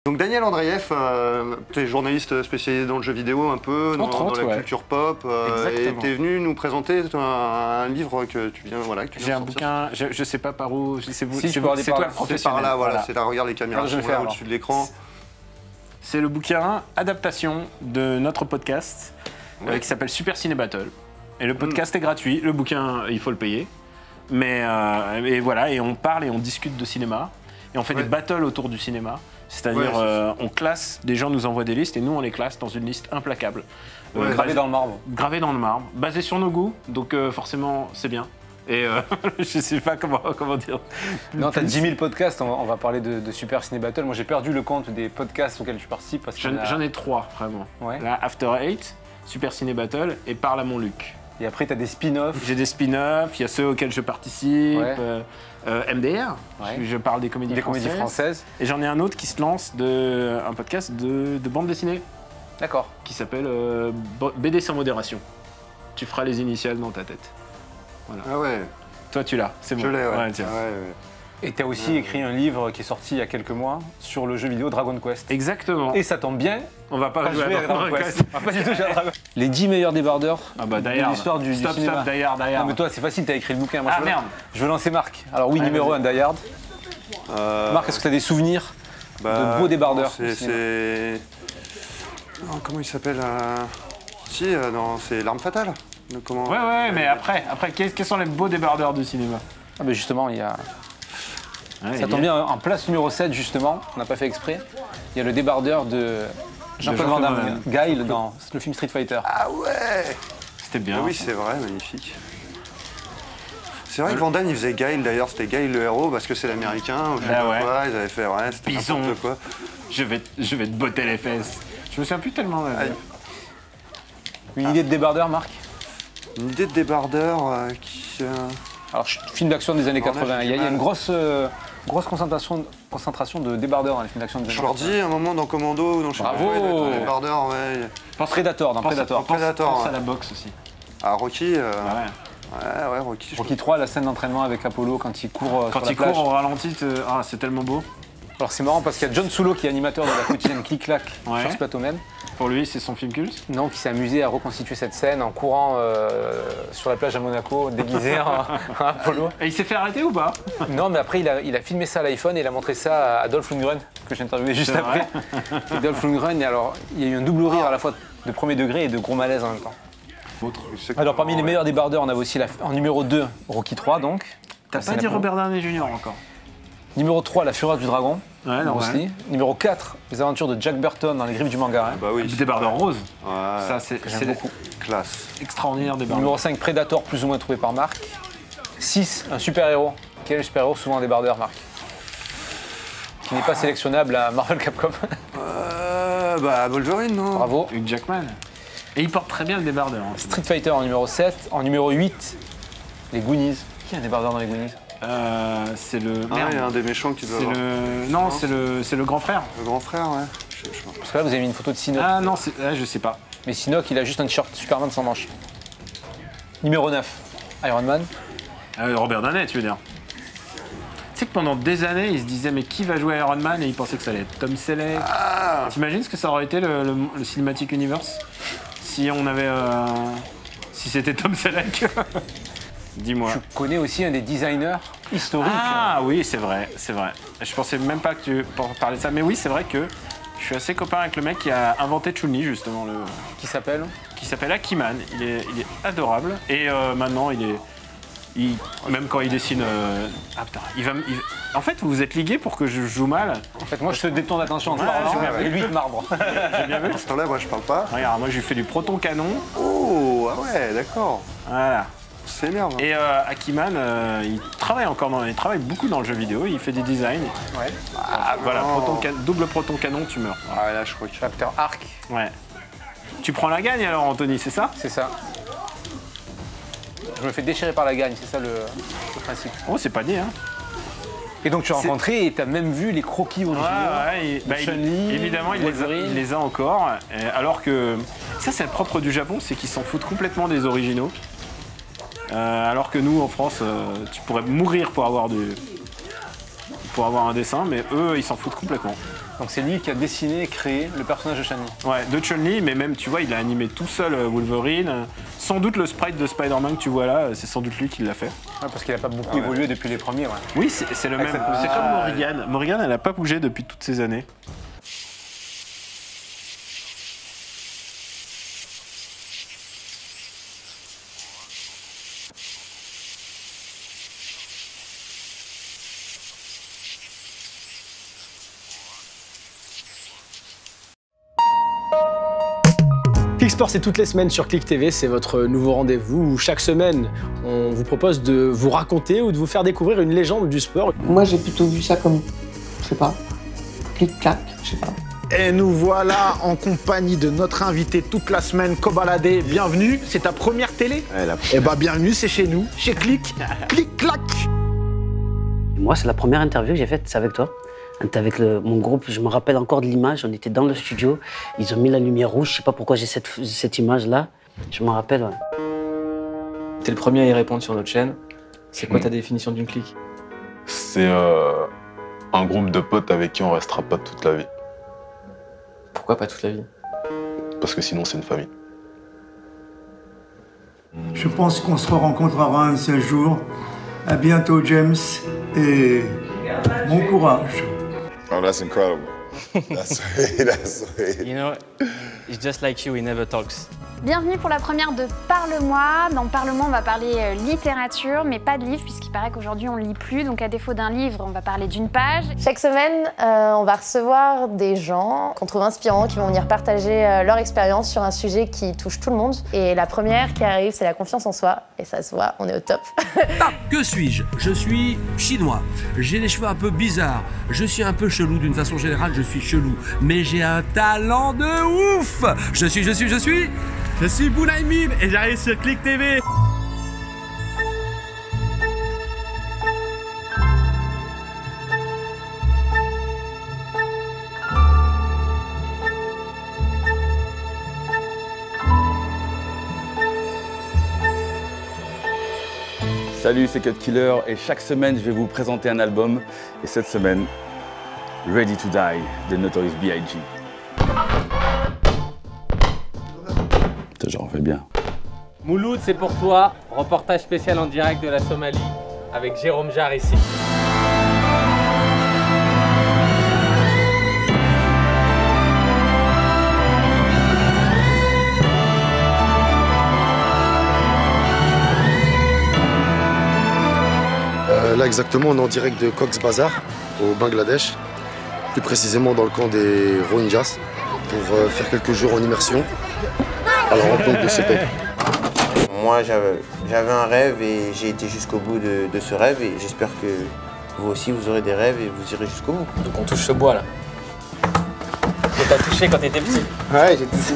Donc Daniel Andreev, tu es journaliste spécialisé dans le jeu vidéo un peu, dans la culture pop, et tu es venu nous présenter un livre que tu viens, voilà, que tu viens J'ai un bouquin, je sais pas par où, c'est vous, si, c'est toi le professionnel. C'est par là, voilà, c'est là, regarde les caméras, je vais faire au-dessus de l'écran. C'est le bouquin adaptation de notre podcast qui s'appelle Super Ciné Battle. Et le podcast est gratuit, le bouquin il faut le payer. Mais et voilà, et on parle et on discute de cinéma. Et on fait des battles autour du cinéma. C'est-à-dire, on classe, des gens nous envoient des listes et nous on les classe dans une liste implacable. Gravée dans le marbre. Gravée dans le marbre, basée sur nos goûts, donc forcément c'est bien. Et je sais pas comment dire. Non, t'as 10 000 podcasts, on va parler de Super Ciné Battle. Moi j'ai perdu le compte des podcasts auxquels tu participes. J'en ai 3 vraiment. Ouais. Là, After Eight, Super Ciné Battle et Parle à mon Luc. Et après, tu as des spin-offs. J'ai des spin-offs, il y a ceux auxquels je participe, MDR, je parle des comédies françaises. Et j'en ai un autre qui se lance, un podcast de bande dessinée. D'accord. Qui s'appelle BD sans modération. Tu feras les initiales dans ta tête. Voilà. Ah ouais. Toi, tu l'as, c'est bon. Je l'ai, ouais. Et tu as aussi écrit un livre qui est sorti il y a quelques mois sur le jeu vidéo Dragon Quest. Exactement. Et ça tombe bien. On va pas jouer à Dragon Quest. On va pas du tout jouer à Dragon Quest. Les 10 meilleurs débardeurs de l'histoire du cinéma. Stop, Die Hard. Non mais toi c'est facile, t'as écrit le bouquin. Moi, merde. Je veux lancer Marc. Alors oui, numéro 1, Die Hard. Marc, est-ce que tu as des souvenirs de beaux débardeurs? Comment il s'appelle Si, c'est L'Arme Fatale. Comment... Ouais, mais après, quels sont les beaux débardeurs du cinéma? Ah ben justement, il y a... ça tombe bien, en place numéro 7 justement, on n'a pas fait exprès, il y a le débardeur de Jean-Claude Van Damme, Guile dans le film Street Fighter. Ah ouais. C'était bien. Oui, c'est vrai, magnifique. C'est vrai que Van Damme il faisait Guile d'ailleurs, c'était Guile le héros parce que c'est l'américain, ils avaient fait, c'était n'importe quoi. Je vais te botter les fesses. Je me souviens plus tellement. Une idée de débardeur, Marc? Une idée de débardeur qui... Alors, film d'action des années 80, il y a une grosse concentration de débardeurs dans les films d'action des années 80. Je leur dis un moment dans Commando ou dans Bravo. Débardeurs, Predator, dans Predator. Pense à la boxe aussi. Ah, Rocky Rocky. Rocky 3, la scène d'entraînement avec Apollo quand il court sur la plage. Quand il court au ralenti, c'est tellement beau. Alors c'est marrant parce qu'il y a John Sulo qui est animateur de la quotidienne Clic-Clac sur ce plateau même. Pour lui, c'est son film culte? Non, qui s'est amusé à reconstituer cette scène en courant sur la plage à Monaco, déguisé en Apollo. Et il s'est fait arrêter ou pas? Non, mais après, il a filmé ça à l'iPhone et il a montré ça à Dolph Lundgren, que j'ai interviewé juste après. Et Dolph Lundgren, alors, il y a eu un double rire à la fois de premier degré et de gros malaise en même temps. Alors, parmi les meilleurs débardeurs, on avait aussi en numéro 2, Rocky 3, donc. T'as pas dit Robert Downey Jr. encore? Numéro 3, La Fureur du Dragon. Ouais, non, Numéro 4, Les aventures de Jack Burton dans les griffes du Mangarin. Bah oui. Le débardeur rose. Ouais. Ça, c'est beaucoup. Classe. Extraordinaire débardeur. Numéro 5, Predator, plus ou moins trouvé par Marc. 6, un super-héros. Quel est le super-héros souvent un débardeur, Marc? Qui n'est pas sélectionnable à Marvel Capcom. Wolverine, non? Bravo. Hugh Jackman. Et il porte très bien le débardeur. Street Fighter en numéro 7. En numéro 8, les Goonies. Qui est un débardeur dans les Goonies? C'est le... il y a un des méchants qui doit avoir... Non, c'est le grand frère. Le grand frère, ouais. Parce que là, vous avez mis une photo de Sinoc. Ah non, je sais pas. Mais Sinoc, il a juste un t-shirt Superman sans manches. Numéro 9, Iron Man. Robert Downey, tu veux dire? Tu sais que pendant des années, il se disait mais qui va jouer Iron Man et il pensait que ça allait être Tom Selleck. T'imagines ce que ça aurait été le Cinematic Universe si on avait... si c'était Tom Selleck? Dis-moi. Tu connais aussi un des designers historiques. Ah oui, c'est vrai. Je pensais même pas que tu parlais de ça, mais oui, c'est vrai que je suis assez copain avec le mec qui a inventé Chun-Li, justement. Qui s'appelle Akiman. Il est adorable. Et maintenant, même quand il dessine... En fait, vous êtes ligués pour que je joue mal. En fait, moi, je te détourne l'attention en te parlant, et lui, il marbre. J'ai bien vu. À ce temps-là, moi, je parle pas. Regarde, moi, je lui fais du proton canon. Oh, ah ouais, d'accord. Voilà. C'est énerve. Et Akiman, il travaille beaucoup dans le jeu vidéo, il fait des designs. Ouais. Voilà, double proton canon, tu meurs. Ah là, je crois que... Chapter Arc. Ouais. Tu prends la gagne alors, Anthony, c'est ça? C'est ça. Je me fais déchirer par la gagne, c'est ça le principe. Oh, c'est pas dit, hein. Et donc tu as rencontré et tu as même vu les croquis originaux. Évidemment, il les a encore. Alors que ça, c'est le propre du Japon, c'est qu'ils s'en foutent complètement des originaux. Alors que nous, en France, tu pourrais mourir pour avoir un dessin, mais eux, ils s'en foutent complètement. Donc c'est lui qui a dessiné et créé le personnage de Chun-Li. Ouais, de Chun-Li, mais même, tu vois, il a animé tout seul Wolverine. Sans doute le sprite de Spider-Man que tu vois là, c'est sans doute lui qui l'a fait. Ouais, parce qu'il n'a pas beaucoup évolué depuis les premiers. Ouais. Oui, c'est le même. C'est comme Morrigan. Morrigan, elle n'a pas bougé depuis toutes ces années. Clicksport, c'est toutes les semaines sur Click TV, c'est votre nouveau rendez-vous où chaque semaine, on vous propose de vous raconter ou de vous faire découvrir une légende du sport. Moi, j'ai plutôt vu ça comme, je sais pas, clic-clac, je sais pas. Et nous voilà en compagnie de notre invité toute la semaine, Kobalade. Bienvenue, c'est ta première télé? Eh bah bienvenue, c'est chez nous, chez Click, Clic-clac. Moi, c'est la première interview que j'ai faite, c'est avec toi. On était avec mon groupe, je me rappelle encore de l'image, on était dans le studio, ils ont mis la lumière rouge, je sais pas pourquoi j'ai cette image-là, je m'en rappelle. Ouais. T'es le premier à y répondre sur notre chaîne. C'est quoi ta définition d'une clique? C'est un groupe de potes avec qui on restera pas toute la vie. Pourquoi pas toute la vie? Parce que sinon c'est une famille. Je pense qu'on se rencontrera un seul jour. À bientôt James et bon courage. Oh, that's incredible. That's sweet. You know, it's just like you, he never talks. Bienvenue pour la première de Parle-moi. Dans Parle-moi, on va parler littérature, mais pas de livre, puisqu'il paraît qu'aujourd'hui on ne lit plus. Donc à défaut d'un livre, on va parler d'une page. Chaque semaine, on va recevoir des gens qu'on trouve inspirants, qui vont venir partager leur expérience sur un sujet qui touche tout le monde. Et la première qui arrive, c'est la confiance en soi. Et ça se voit, on est au top. Que suis-je? Je suis chinois. J'ai des cheveux un peu bizarres. Je suis un peu chelou, d'une façon générale, je suis chelou. Mais j'ai un talent de ouf. Je suis Bounaïmin et j'arrive sur Click TV. Salut, c'est Cut Killer et chaque semaine je vais vous présenter un album. Et cette semaine, Ready to Die de Notorious B.I.G. J'en fais bien. Mouloud, c'est pour toi. Reportage spécial en direct de la Somalie avec Jérôme Jarre ici. Là exactement, on est en direct de Cox's Bazar au Bangladesh, plus précisément dans le camp des Rohingyas, pour faire quelques jours en immersion à la rencontre de ces peuples. Moi, j'avais un rêve et j'ai été jusqu'au bout de ce rêve et j'espère que vous aussi, vous aurez des rêves et vous irez jusqu'au bout. Donc on touche ce bois là. Que t'as touché quand t'étais petit? Ouais, j'ai touché.